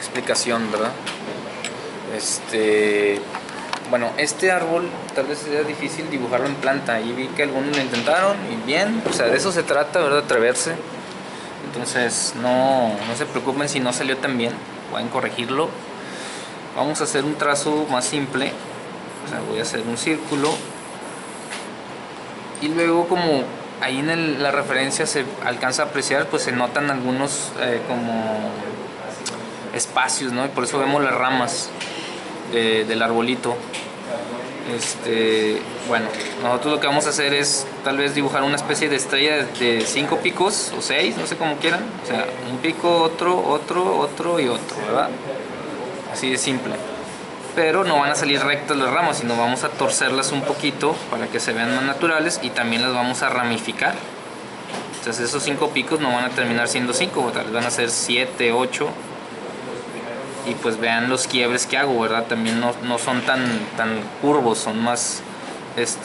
explicación, ¿verdad? Bueno, este árbol tal vez sea difícil dibujarlo en planta y vi que algunos lo intentaron y bien, o sea, de eso se trata, ¿verdad? Atreverse. Entonces no se preocupen si no salió tan bien, pueden corregirlo. Vamos a hacer un trazo más simple, o sea, voy a hacer un círculo y luego como ahí en la referencia se alcanza a apreciar, pues se notan algunos como espacios, ¿no? Y por eso vemos las ramas del arbolito. Bueno, nosotros lo que vamos a hacer es tal vez dibujar una especie de estrella de 5 picos o 6, no sé cómo quieran. O sea, un pico, otro y otro, ¿verdad? Así de simple. Pero no van a salir rectas las ramas, sino vamos a torcerlas un poquito para que se vean más naturales y también las vamos a ramificar. Entonces esos 5 picos no van a terminar siendo 5, tal vez van a ser 7, 8. Y pues vean los quiebres que hago, ¿verdad? También no son tan curvos, son más es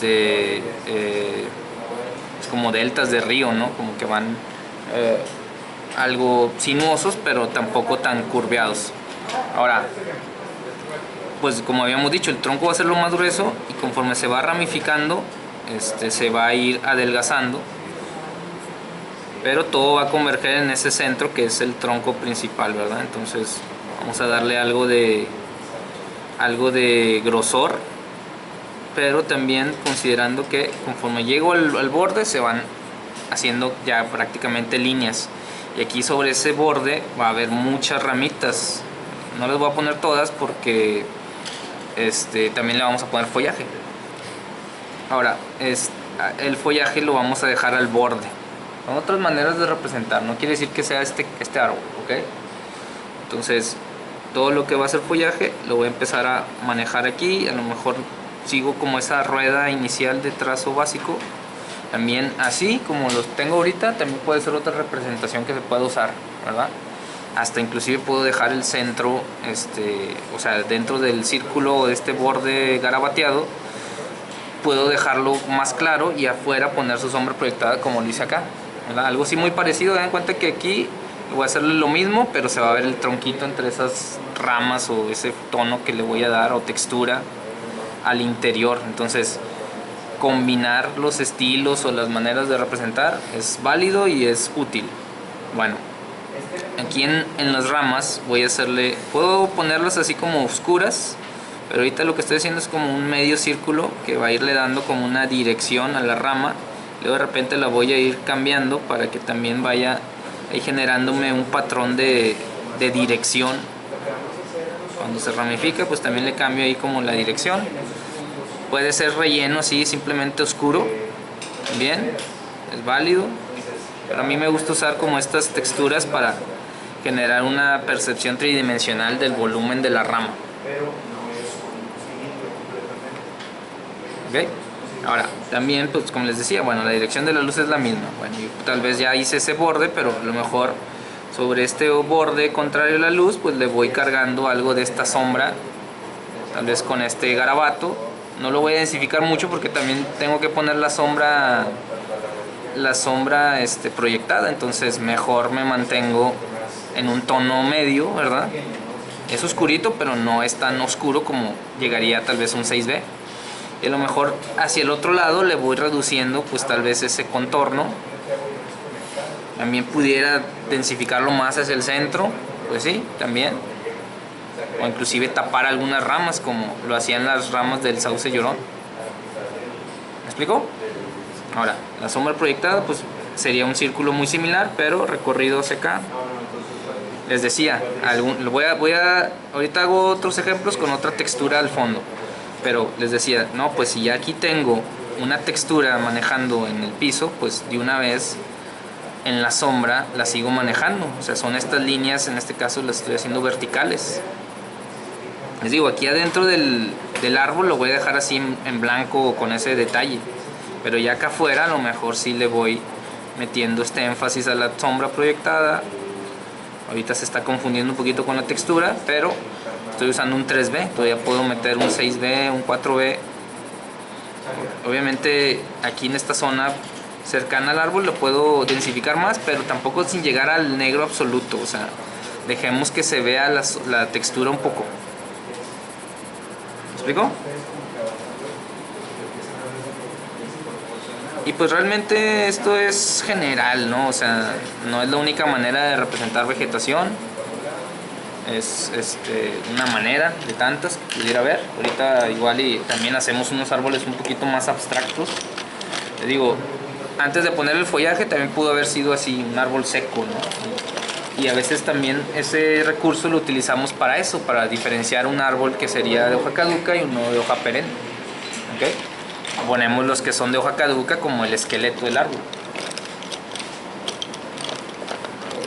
como deltas de río, ¿no? Como que van algo sinuosos, pero tampoco tan curveados. Ahora, pues como habíamos dicho, el tronco va a ser lo más grueso y conforme se va ramificando, se va a ir adelgazando, pero todo va a converger en ese centro que es el tronco principal, ¿verdad? Entonces vamos a darle algo de grosor, pero también considerando que conforme llego al borde se van haciendo ya prácticamente líneas, y aquí sobre ese borde va a haber muchas ramitas. No les voy a poner todas porque también le vamos a poner follaje. Ahora, el follaje lo vamos a dejar al borde. Son otras maneras de representar, no quiere decir que sea este árbol, ¿ok? Entonces, todo lo que va a ser follaje lo voy a empezar a manejar aquí. A lo mejor sigo como esa rueda inicial de trazo básico. También así como los tengo ahorita, también puede ser otra representación que se puede usar, ¿verdad? Hasta inclusive puedo dejar el centro, o sea, dentro del círculo o de este borde garabateado, puedo dejarlo más claro y afuera poner su sombra proyectada como lo hice acá, ¿verdad? Algo así muy parecido. Den cuenta que aquí voy a hacerle lo mismo, pero se va a ver el tronquito entre esas ramas o ese tono que le voy a dar o textura al interior. Entonces, combinar los estilos o las maneras de representar es válido y es útil. Bueno, aquí en las ramas voy a hacerle, puedo ponerlas así como oscuras, pero ahorita lo que estoy haciendo es como un medio círculo que va a irle dando como una dirección a la rama. Luego de repente la voy a ir cambiando para que también vaya ahí generándome un patrón de dirección. Cuando se ramifica, pues también le cambio ahí como la dirección. Puede ser relleno así, simplemente oscuro, bien, es válido, pero a mí me gusta usar como estas texturas para generar una percepción tridimensional del volumen de la rama. ¿Ok? Ahora, también, pues como les decía, bueno, la dirección de la luz es la misma. Bueno, yo tal vez ya hice ese borde, pero a lo mejor sobre este borde contrario a la luz, pues le voy cargando algo de esta sombra, tal vez con este garabato. No lo voy a densificar mucho porque también tengo que poner la sombra proyectada, entonces mejor me mantengo en un tono medio, ¿verdad? Es oscurito, pero no es tan oscuro como llegaría tal vez un 6B. Y a lo mejor hacia el otro lado le voy reduciendo pues tal vez ese contorno. También pudiera densificarlo más hacia el centro, pues sí, también. O inclusive tapar algunas ramas como lo hacían las ramas del sauce llorón. ¿Me explico? Ahora, la sombra proyectada pues sería un círculo muy similar, pero recorrido hacia acá. Les decía, ahorita hago otros ejemplos con otra textura al fondo, pero les decía, no, pues si ya aquí tengo una textura manejando en el piso, pues de una vez en la sombra la sigo manejando. O sea, son estas líneas, en este caso las estoy haciendo verticales. Les digo, aquí adentro del árbol lo voy a dejar así en blanco con ese detalle, pero ya acá afuera a lo mejor sí le voy metiendo este énfasis a la sombra proyectada. Ahorita se está confundiendo un poquito con la textura, pero estoy usando un 3B, todavía puedo meter un 6B, un 4B. Obviamente aquí en esta zona cercana al árbol lo puedo densificar más, pero tampoco sin llegar al negro absoluto. O sea, dejemos que se vea la textura un poco. ¿Me explico? Y pues realmente esto es general, ¿no? O sea, no es la única manera de representar vegetación. Es una manera de tantas que pudiera haber. Ahorita igual y también hacemos unos árboles un poquito más abstractos. Te digo, antes de poner el follaje también pudo haber sido así, un árbol seco, ¿no? Y a veces también ese recurso lo utilizamos para eso, para diferenciar un árbol que sería de hoja caduca y uno de hoja perenne. ¿Okay? Ponemos los que son de hoja caduca como el esqueleto del árbol.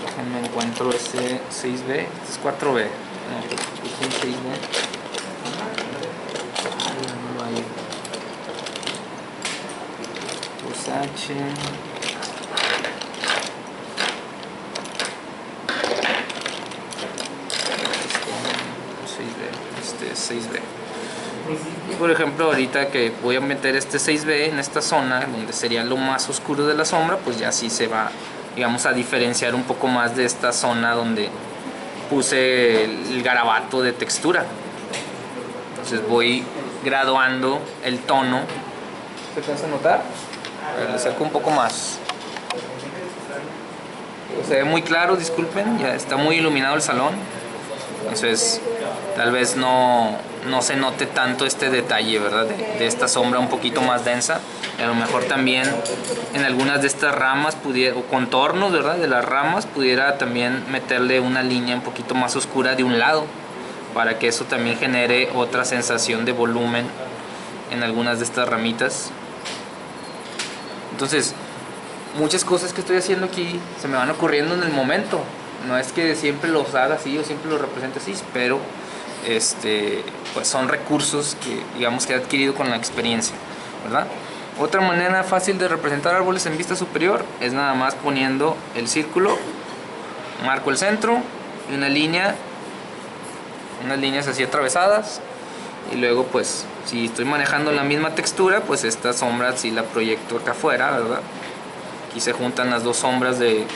Déjenme encuentro ese 6B, este es 4B. No, este es 6B. No hay. 2H. Este es 6B. Y por ejemplo, ahorita que voy a meter este 6B en esta zona donde sería lo más oscuro de la sombra, pues ya sí se va, digamos, a diferenciar un poco más de esta zona donde puse el garabato de textura. Entonces voy graduando el tono. ¿Se alcanza a notar? Le acerco un poco más. Se ve muy claro, disculpen, ya está muy iluminado el salón. Entonces tal vez no se note tanto este detalle, ¿verdad? De esta sombra un poquito más densa. A lo mejor también en algunas de estas ramas o contornos, ¿verdad? De las ramas pudiera también meterle una línea un poquito más oscura de un lado, para que eso también genere otra sensación de volumen en algunas de estas ramitas. Entonces, muchas cosas que estoy haciendo aquí se me van ocurriendo en el momento. No es que siempre los haga así o siempre los represente así, pero pues son recursos que, digamos, que he adquirido con la experiencia, ¿verdad? Otra manera fácil de representar árboles en vista superior es nada más poniendo el círculo, marco el centro y unas líneas así atravesadas, y luego pues si estoy manejando la misma textura, pues esta sombra sí la proyecto acá afuera, ¿verdad? Aquí se juntan las dos sombras de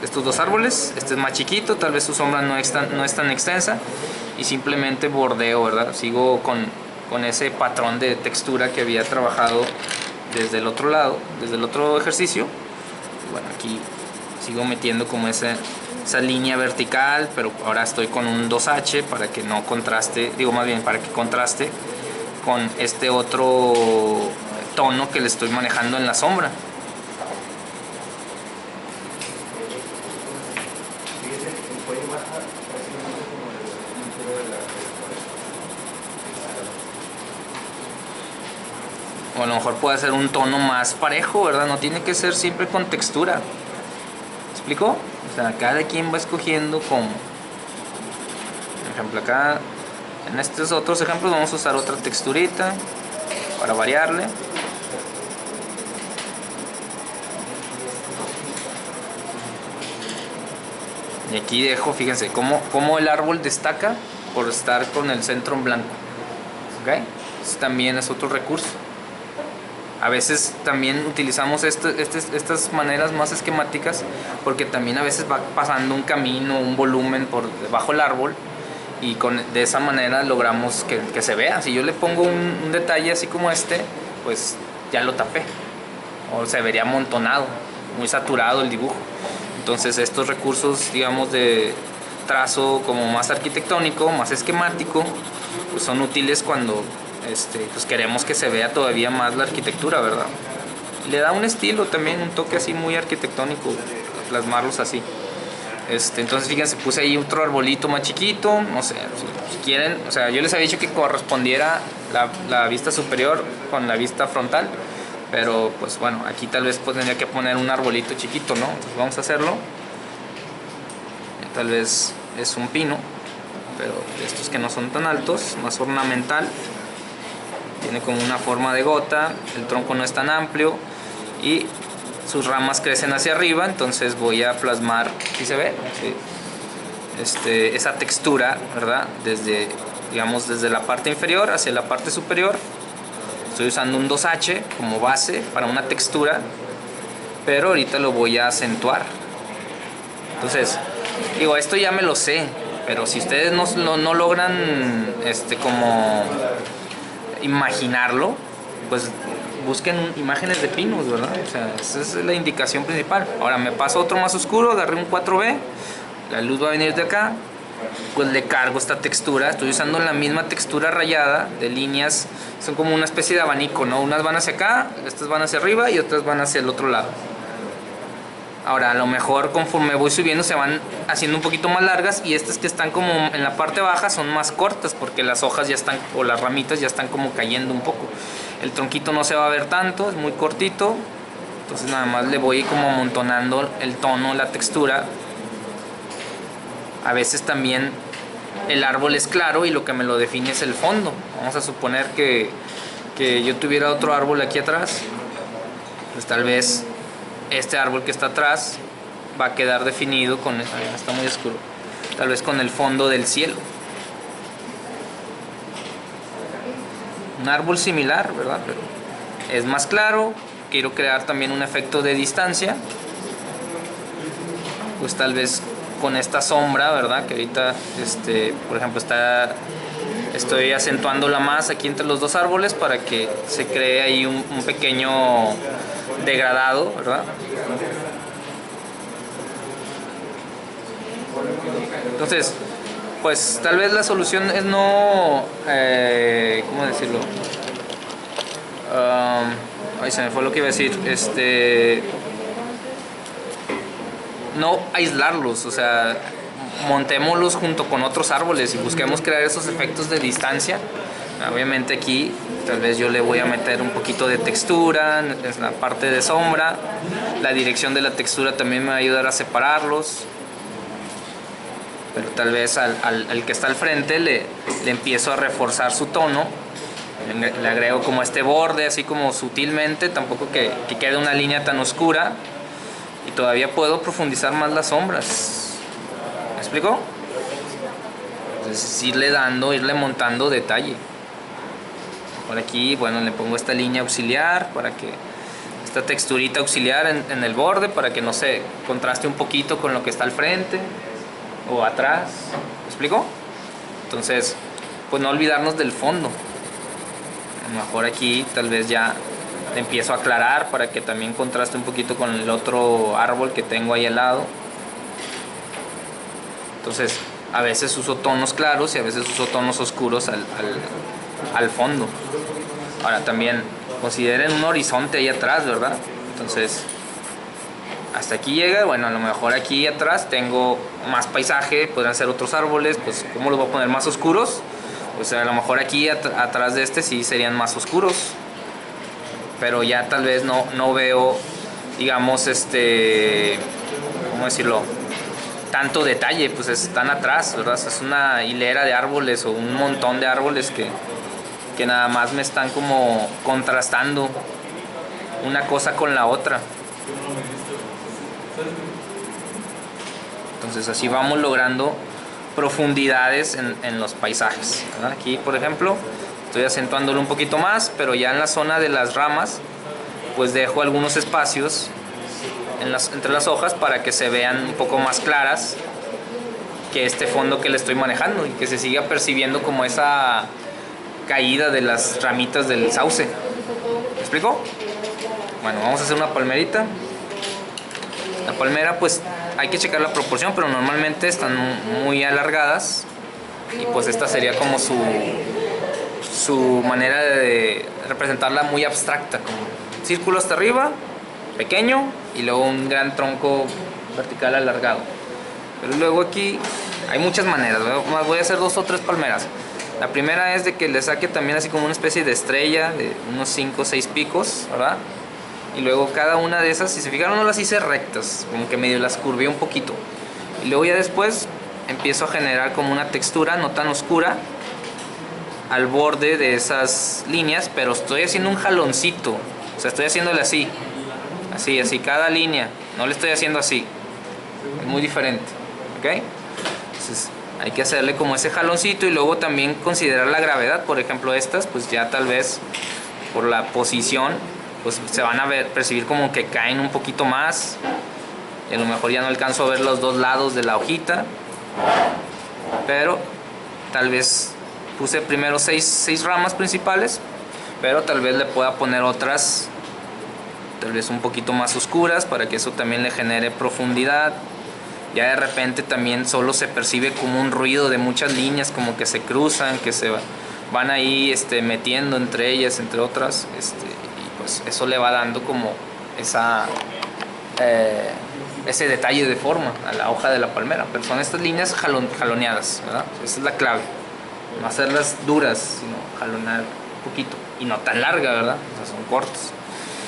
estos dos árboles. Este es más chiquito, tal vez su sombra no es tan extensa, y simplemente bordeo, ¿verdad? Sigo con ese patrón de textura que había trabajado desde el otro lado, desde el otro ejercicio. Bueno, aquí sigo metiendo como esa línea vertical, pero ahora estoy con un 2H para que no contraste, digo más bien para que contraste con este otro tono que le estoy manejando en la sombra. O a lo mejor puede ser un tono más parejo, ¿verdad? No tiene que ser siempre con textura. ¿Me explico? O sea, cada quien va escogiendo como. Por ejemplo, acá en estos otros ejemplos vamos a usar otra texturita para variarle. Y aquí dejo, fíjense, cómo el árbol destaca por estar con el centro en blanco. ¿Ok? Eso también es otro recurso. A veces también utilizamos estas maneras más esquemáticas porque también a veces va pasando un camino, un volumen por debajo del árbol, y de esa manera logramos que se vea. Si yo le pongo un detalle así como este, pues ya lo tapé, o se vería amontonado, muy saturado el dibujo. Entonces estos recursos, digamos, de trazo como más arquitectónico, más esquemático, pues son útiles cuando pues queremos que se vea todavía más la arquitectura, ¿verdad? Le da un estilo también, un toque así muy arquitectónico, plasmarlos así. Entonces fíjense, puse ahí otro arbolito más chiquito, no sé, si quieren, o sea, yo les había dicho que correspondiera la vista superior con la vista frontal, pero pues bueno, aquí tal vez tendría que poner un arbolito chiquito, ¿no? Entonces vamos a hacerlo. Tal vez es un pino, pero de estos que no son tan altos, más ornamental. Tiene como una forma de gota, el tronco no es tan amplio y sus ramas crecen hacia arriba, entonces voy a plasmar, ¿sí se ve? Sí. Esa textura, ¿verdad? Digamos, desde la parte inferior hacia la parte superior. Estoy usando un 2H como base para una textura pero ahorita lo voy a acentuar. Entonces, digo, esto ya me lo sé, pero si ustedes no logran como imaginarlo, pues busquen imágenes de pinos, ¿verdad? O sea, esa es la indicación principal. Ahora me paso otro más oscuro, agarré un 4B, la luz va a venir de acá, pues le cargo esta textura. Estoy usando la misma textura rayada de líneas, son como una especie de abanico, ¿no? Unas van hacia acá, estas van hacia arriba y otras van hacia el otro lado. Ahora, a lo mejor conforme voy subiendo se van haciendo un poquito más largas, y estas que están como en la parte baja son más cortas porque las hojas ya están, o las ramitas ya están como cayendo un poco. El tronquito no se va a ver tanto, es muy cortito, entonces nada más le voy como amontonando el tono, la textura. A veces también el árbol es claro y lo que me lo define es el fondo. Vamos a suponer que yo tuviera otro árbol aquí atrás, pues tal vez este árbol que está atrás va a quedar definido con, está muy oscuro, tal vez con el fondo del cielo. Un árbol similar, ¿verdad? Pero es más claro. Quiero crear también un efecto de distancia, pues tal vez con esta sombra, ¿verdad? Que ahorita, por ejemplo, estoy acentuándola más aquí entre los dos árboles para que se cree ahí un pequeño degradado, ¿verdad? Entonces, pues tal vez la solución es no, ¿cómo decirlo? Ay, se me fue lo que iba a decir. No aislarlos, o sea, montémoslos junto con otros árboles y busquemos crear esos efectos de distancia. Obviamente aquí tal vez yo le voy a meter un poquito de textura en la parte de sombra. La dirección de la textura también me va a ayudar a separarlos. Pero tal vez al que está al frente le empiezo a reforzar su tono. Le agrego como este borde así como sutilmente, tampoco que quede una línea tan oscura. Y todavía puedo profundizar más las sombras. ¿Me explico? Entonces irle montando detalle. Por aquí, bueno, le pongo esta línea auxiliar para que esta texturita auxiliar en el borde, para que no se contraste un poquito con lo que está al frente o atrás. ¿Me explico? Entonces, pues no olvidarnos del fondo. A lo mejor aquí tal vez ya le empiezo a aclarar para que también contraste un poquito con el otro árbol que tengo ahí al lado. Entonces, a veces uso tonos claros y a veces uso tonos oscuros al fondo. Ahora también consideren un horizonte ahí atrás, ¿verdad? Entonces, hasta aquí llega. Bueno, a lo mejor aquí atrás tengo más paisaje, podrían ser otros árboles, pues ¿cómo los voy a poner más oscuros? Pues a lo mejor aquí atrás de sí serían más oscuros, pero ya tal vez no veo, digamos, ¿cómo decirlo? Tanto detalle, pues están atrás, ¿verdad? Es una hilera de árboles o un montón de árboles que nada más me están como contrastando una cosa con la otra. Entonces así vamos logrando profundidades en los paisajes, ¿verdad? Aquí, por ejemplo, estoy acentuándolo un poquito más, pero ya en la zona de las ramas, pues dejo algunos espacios entre las hojas para que se vean un poco más claras que este fondo que le estoy manejando y que se siga percibiendo como esa caída de las ramitas del sauce. ¿Me explico? Bueno, vamos a hacer una palmerita. La palmera, pues hay que checar la proporción, pero normalmente están muy alargadas y pues esta sería como su manera de representarla, muy abstracta, como círculo hasta arriba, pequeño, y luego un gran tronco vertical alargado. Pero luego aquí hay muchas maneras, voy a hacer 2 o 3 palmeras. La primera es de que le saque también así como una especie de estrella de unos 5 o 6 picos, ¿verdad? Y luego cada una de esas, si se fijaron, no las hice rectas, como que medio las curvé un poquito. Y luego ya después empiezo a generar como una textura no tan oscura al borde de esas líneas, pero estoy haciendo un jaloncito, o sea, estoy haciéndole así, así, cada línea, no le estoy haciendo así, es muy diferente, ¿ok? Entonces hay que hacerle como ese jaloncito y luego también considerar la gravedad. Por ejemplo, estas, pues ya tal vez por la posición, pues se van a percibir como que caen un poquito más. Y a lo mejor ya no alcanzo a ver los dos lados de la hojita, pero tal vez puse primero 6 ramas principales, pero tal vez le pueda poner otras, tal vez un poquito más oscuras, para que eso también le genere profundidad. Ya de repente también solo se percibe como un ruido de muchas líneas, como que se cruzan, que se van ahí metiendo entre ellas, entre otras, y pues eso le va dando como ese detalle de forma a la hoja de la palmera. Pero son estas líneas jaloneadas, ¿verdad? Esa es la clave, no hacerlas duras, sino jalonear un poquito, y no tan larga, ¿verdad? O sea, son cortos.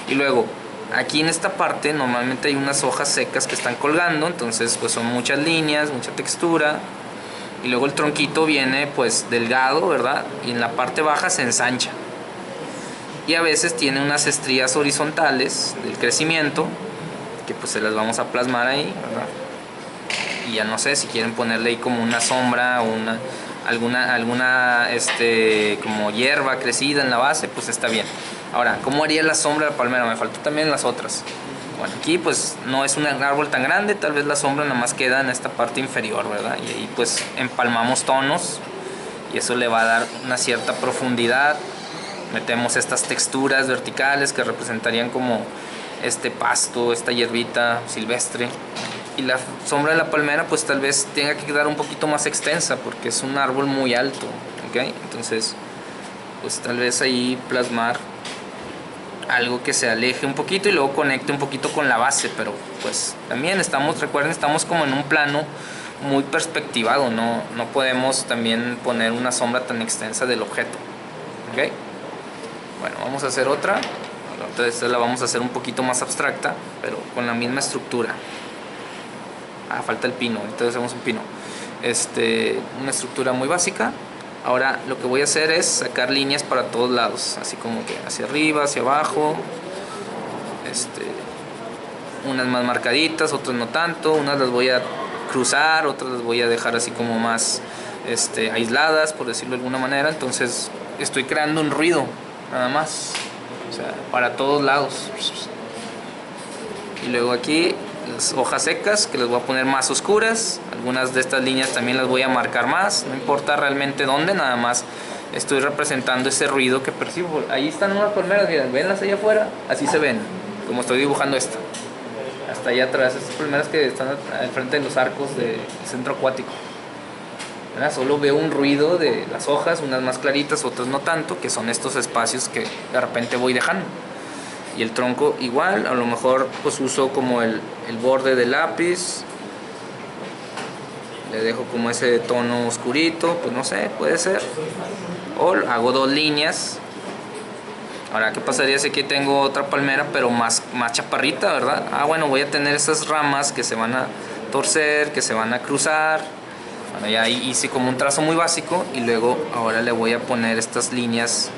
Y luego aquí en esta parte normalmente hay unas hojas secas que están colgando, entonces pues son muchas líneas, mucha textura. Y luego el tronquito viene pues delgado, ¿verdad? Y en la parte baja se ensancha. Y a veces tiene unas estrías horizontales del crecimiento, que pues se las vamos a plasmar ahí, ¿verdad? Y ya no sé si quieren ponerle ahí como una sombra o alguna como hierba crecida en la base, pues está bien. Ahora, ¿cómo haría la sombra de la palmera? Me faltó también las otras. Bueno, aquí pues no es un árbol tan grande, tal vez la sombra nada más queda en esta parte inferior, ¿verdad? Y ahí pues empalmamos tonos y eso le va a dar una cierta profundidad. Metemos estas texturas verticales que representarían como este pasto, esta hierbita silvestre. Y la sombra de la palmera pues tal vez tenga que quedar un poquito más extensa porque es un árbol muy alto, ¿ok? Entonces pues tal vez ahí plasmar algo que se aleje un poquito y luego conecte un poquito con la base, pero pues también recuerden, estamos como en un plano muy perspectivado, no podemos también poner una sombra tan extensa del objeto, ¿ok? Bueno, vamos a hacer otra. Entonces la vamos a hacer un poquito más abstracta, pero con la misma estructura. Falta el pino, entonces hacemos un pino. Una estructura muy básica. Ahora lo que voy a hacer es sacar líneas para todos lados, así como que hacia arriba, hacia abajo. Unas más marcaditas, otras no tanto. Unas las voy a cruzar, otras las voy a dejar así como más aisladas, por decirlo de alguna manera. Entonces estoy creando un ruido, nada más. O sea, para todos lados. Y luego aquí las hojas secas, que las voy a poner más oscuras. Algunas de estas líneas también las voy a marcar más, no importa realmente dónde, nada más estoy representando ese ruido que percibo. Ahí están unas palmeras, miren, venlas allá afuera, así se ven, como estoy dibujando esta. Hasta allá atrás, estas palmeras que están al frente de los arcos del centro acuático. ¿Verdad? Solo veo un ruido de las hojas, unas más claritas, otras no tanto, que son estos espacios que de repente voy dejando. Y el tronco igual, a lo mejor pues uso como el borde del lápiz, le dejo como ese tono oscurito, pues no sé, puede ser. O hago 2 líneas. Ahora, ¿qué pasaría si aquí tengo otra palmera pero más chaparrita, verdad? Bueno, voy a tener esas ramas que se van a torcer, que se van a cruzar. Bueno, ya ahí hice como un trazo muy básico y luego ahora le voy a poner estas líneas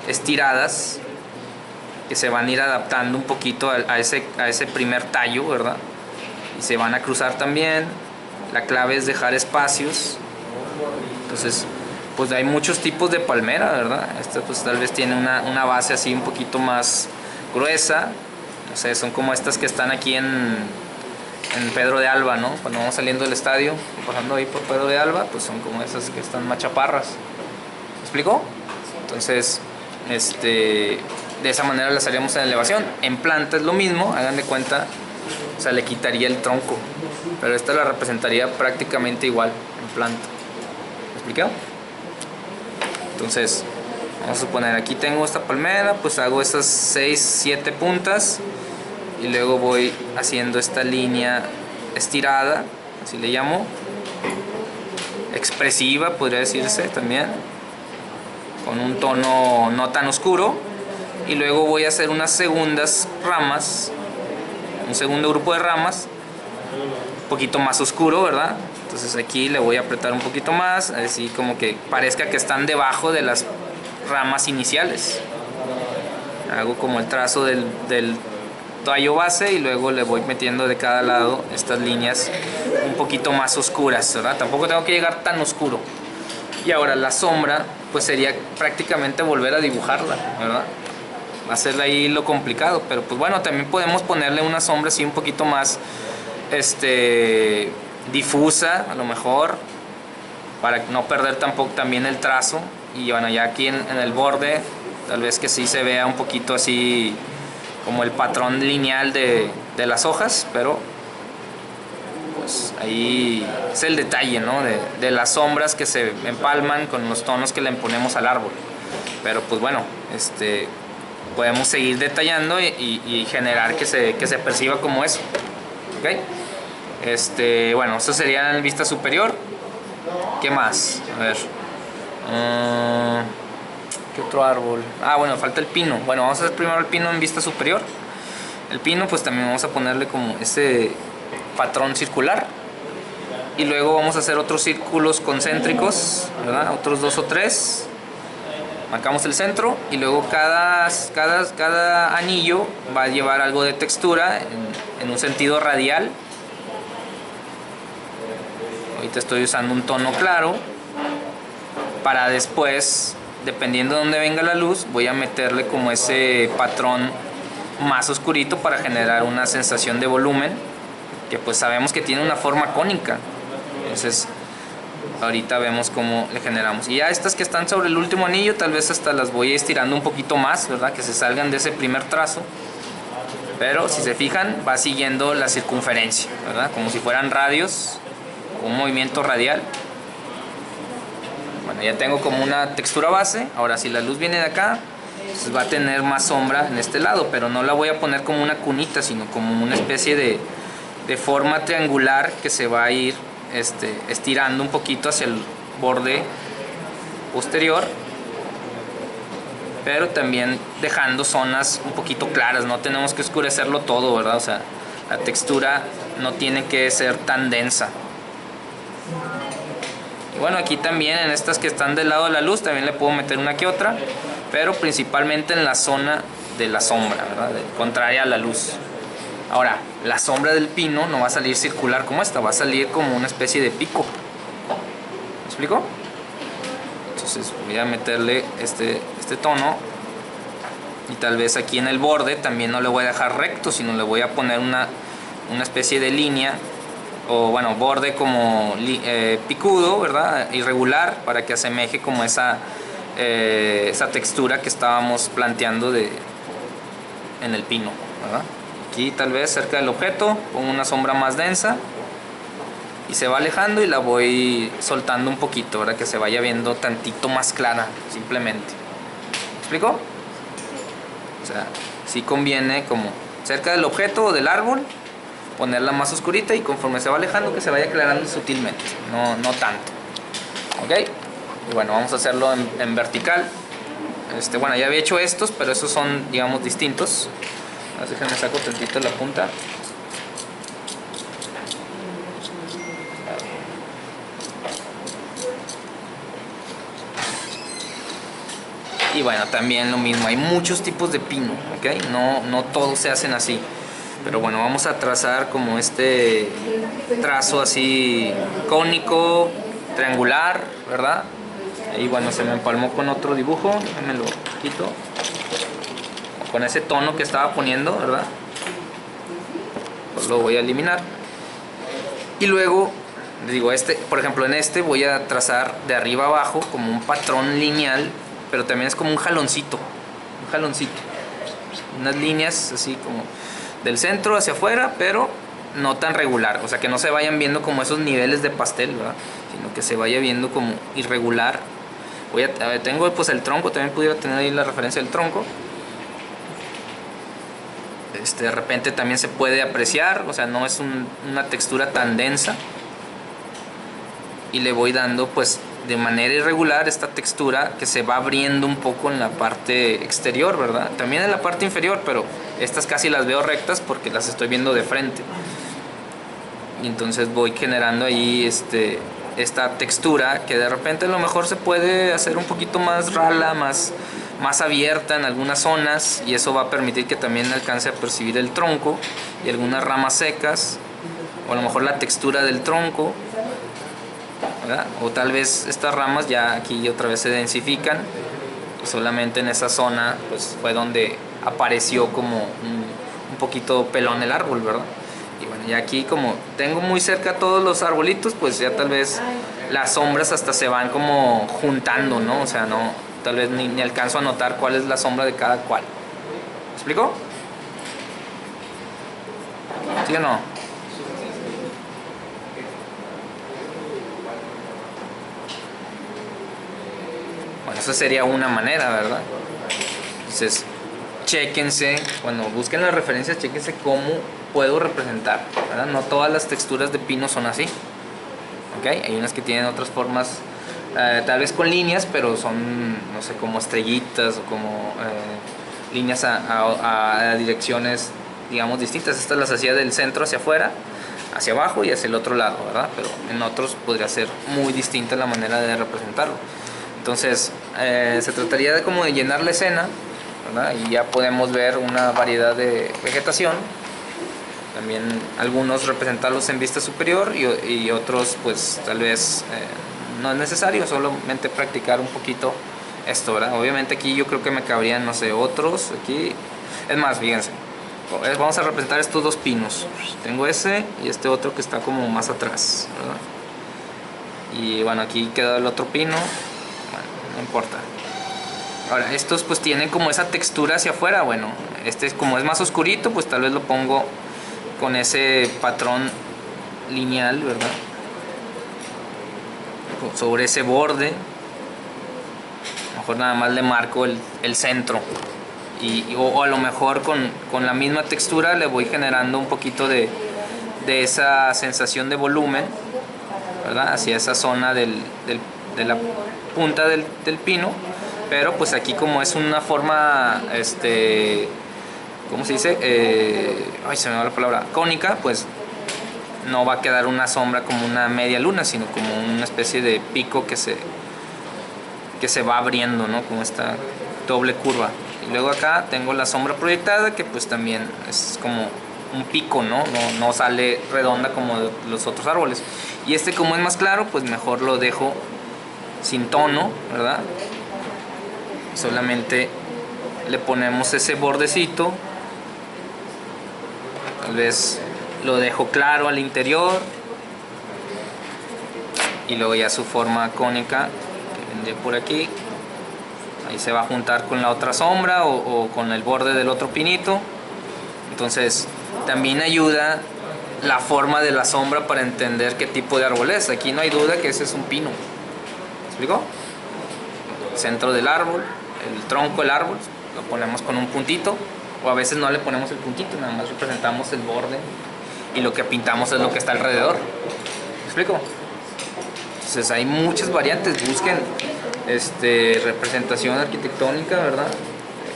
estiradas que se van a ir adaptando un poquito a ese primer tallo, ¿verdad? Y se van a cruzar también. La clave es dejar espacios. Entonces, pues hay muchos tipos de palmera, ¿verdad? Esta pues tal vez tiene una base así un poquito más gruesa. No sé, son como estas que están aquí en Pedro de Alba, ¿no? Cuando vamos saliendo del estadio, pasando ahí por Pedro de Alba, pues son como esas que están más chaparras. ¿Me explico? Entonces, de esa manera las haríamos en elevación. En planta es lo mismo, hagan de cuenta, o sea, le quitaría el tronco, pero esta la representaría prácticamente igual en planta. ¿Me expliqué? Entonces, vamos a suponer, aquí tengo esta palmera, pues hago esas 6, 7 puntas y luego voy haciendo esta línea estirada, así le llamo, expresiva podría decirse también, con un tono no tan oscuro, y luego voy a hacer unas segundas ramas, un segundo grupo de ramas un poquito más oscuro, ¿verdad? Entonces aquí le voy a apretar un poquito más, así como que parezca que están debajo de las ramas iniciales. Hago como el trazo del tallo base y luego le voy metiendo de cada lado estas líneas un poquito más oscuras, ¿verdad? Tampoco tengo que llegar tan oscuro. Y ahora la sombra pues sería prácticamente volver a dibujarla, ¿verdad? va a ser ahí lo complicado, pero pues bueno, también podemos ponerle una sombra así un poquito más difusa a lo mejor, para no perder tampoco también el trazo. Y bueno, ya aquí en el borde tal vez que sí se vea un poquito así como el patrón lineal de las hojas, pero pues ahí es el detalle, ¿no? de las sombras que se empalman con los tonos que le ponemos al árbol. Pero pues bueno, podemos seguir detallando y generar que se perciba como eso. ¿Okay? Bueno, eso sería en vista superior. ¿Qué más? A ver. ¿Qué otro árbol? Ah, bueno, falta el pino. Bueno, vamos a hacer primero el pino en vista superior. El pino pues también vamos a ponerle como ese patrón circular. Y luego vamos a hacer otros círculos concéntricos, ¿verdad? Otros 2 o 3. Marcamos el centro y luego cada anillo va a llevar algo de textura en un sentido radial. Ahorita estoy usando un tono claro para después, dependiendo de dónde venga la luz, voy a meterle como ese patrón más oscurito para generar una sensación de volumen que pues sabemos que tiene una forma cónica. Entonces ahorita vemos cómo le generamos. Y ya estas que están sobre el último anillo tal vez hasta las voy estirando un poquito más, ¿verdad? Que se salgan de ese primer trazo. Pero si se fijan va siguiendo la circunferencia, ¿verdad? Como si fueran radios, un movimiento radial. Bueno, ya tengo como una textura base. Ahora si la luz viene de acá, pues va a tener más sombra en este lado, pero no la voy a poner como una cunita, sino como una especie de forma triangular que se va a ir estirando un poquito hacia el borde posterior, pero también dejando zonas un poquito claras. No tenemos que oscurecerlo todo, ¿verdad? O sea, la textura no tiene que ser tan densa. Y bueno, aquí también en estas que están del lado de la luz también le puedo meter una que otra, pero principalmente en la zona de la sombra, ¿verdad? Contraria a la luz. Ahora, la sombra del pino no va a salir circular como esta, va a salir como una especie de pico. ¿Me explico? Entonces voy a meterle este tono, y tal vez aquí en el borde también no le voy a dejar recto, sino le voy a poner una especie de línea, o bueno, borde como picudo, ¿verdad? Irregular, para que asemeje como esa textura que estábamos planteando en el pino, ¿verdad? Aquí tal vez cerca del objeto pongo una sombra más densa y se va alejando y la voy soltando un poquito, ¿verdad? Que se vaya viendo tantito más clara, simplemente. ¿Me explico? O sea, sí conviene como cerca del objeto o del árbol ponerla más oscurita, y conforme se va alejando que se vaya aclarando sutilmente, no tanto. ¿Ok? Y bueno, vamos a hacerlo en vertical. Bueno, ya había hecho estos, pero esos son, digamos, distintos. Déjenme saco tantito la punta. Y bueno, también lo mismo, hay muchos tipos de pino, ¿ok? No todos se hacen así. Pero bueno, vamos a trazar como este trazo así cónico, triangular, ¿verdad? Y bueno, se me empalmó con otro dibujo, me lo quito. Con ese tono que estaba poniendo, ¿verdad? Pues lo voy a eliminar. Y luego, digo, por ejemplo, en voy a trazar de arriba a abajo como un patrón lineal, pero también es como un jaloncito. Unas líneas así como del centro hacia afuera, pero no tan regular. O sea, que no se vayan viendo como esos niveles de pastel, ¿verdad? Sino que se vaya viendo como irregular. A ver, tengo pues el tronco, también pudiera tener ahí la referencia del tronco. De repente también se puede apreciar, o sea, no es una textura tan densa, y le voy dando pues de manera irregular esta textura que se va abriendo un poco en la parte exterior, ¿verdad? También en la parte inferior, pero estas casi las veo rectas porque las estoy viendo de frente, y entonces voy generando ahí esta textura que de repente a lo mejor se puede hacer un poquito más rala, más abierta en algunas zonas, y eso va a permitir que también alcance a percibir el tronco y algunas ramas secas, o a lo mejor la textura del tronco, ¿verdad? O tal vez estas ramas ya aquí otra vez se densifican, y solamente en esa zona pues fue donde apareció como un poquito pelón el árbol, ¿verdad? Y bueno, ya aquí como tengo muy cerca todos los arbolitos, pues ya tal vez las sombras hasta se van como juntando, ¿no? O sea, no, tal vez ni alcanzo a notar cuál es la sombra de cada cual. ¿Me explico? ¿Sí o no? Bueno, esa sería una manera, ¿verdad? Entonces, chéquense, cuando busquen las referencias, chéquense cómo puedo representar, ¿verdad? No todas las texturas de pino son así, ¿ok? Hay unas que tienen otras formas, tal vez con líneas, pero son, no sé, como estrellitas o como líneas a direcciones, digamos, distintas. Estas las hacía del centro hacia afuera, hacia abajo y hacia el otro lado, ¿verdad? Pero en otros podría ser muy distinta la manera de representarlo. Entonces, se trataría de como de llenar la escena, ¿verdad? Y ya podemos ver una variedad de vegetación. También algunos representarlos en vista superior y otros pues tal vez no es necesario, solamente practicar un poquito esto, ¿verdad? Obviamente aquí yo creo que me cabrían, no sé, otros aquí. Es más, fíjense, vamos a representar estos dos pinos. Tengo ese y este otro que está como más atrás, ¿verdad? Y bueno, aquí queda el otro pino. Bueno, no importa. Ahora, estos pues tienen como esa textura hacia afuera. Bueno, este como es más oscurito, pues tal vez lo pongo con ese patrón lineal, ¿verdad? Sobre ese borde. A lo mejor nada más le marco el centro. O a lo mejor con la misma textura le voy generando un poquito de esa sensación de volumen, ¿verdad? Hacia esa zona de la punta del pino. Pero pues aquí como es una forma, ¿cómo se dice? Ay, se me va la palabra. Cónica, pues no va a quedar una sombra como una media luna, sino como una especie de pico que se va abriendo, ¿no? Como esta doble curva. Y luego acá tengo la sombra proyectada, que pues también es como un pico, ¿no? No sale redonda como los otros árboles. Y este como es más claro, pues mejor lo dejo sin tono, ¿verdad? Solamente le ponemos ese bordecito, tal vez lo dejo claro al interior y luego ya su forma cónica que vendría por aquí, ahí se va a juntar con la otra sombra o con el borde del otro pinito. Entonces también ayuda la forma de la sombra para entender qué tipo de árbol es. Aquí no hay duda que ese es un pino. ¿Me explico? Centro del árbol, el tronco del árbol, lo ponemos con un puntito, o a veces no le ponemos el puntito, nada más representamos el borde y lo que pintamos es lo que está alrededor. ¿Me explico? Entonces hay muchas variantes. Busquen representación arquitectónica, ¿verdad?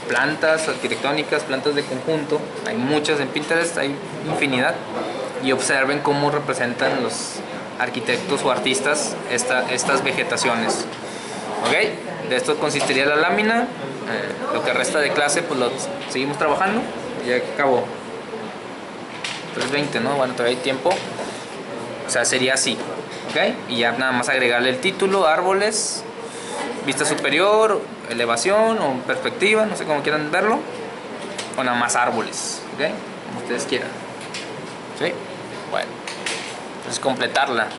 Plantas arquitectónicas, plantas de conjunto, hay muchas en Pinterest, hay infinidad, y observen cómo representan los arquitectos o artistas estas vegetaciones. ¿Ok? De esto consistiría la lámina. Lo que resta de clase pues lo seguimos trabajando. Ya acabó 3:20, ¿no? Bueno, todavía hay tiempo. O sea, sería así, ¿ok? Y ya nada más agregarle el título, árboles, vista superior, elevación o perspectiva, no sé cómo quieran verlo, o nada más árboles, ¿ok? Como ustedes quieran. ¿Sí? Bueno, entonces completarla.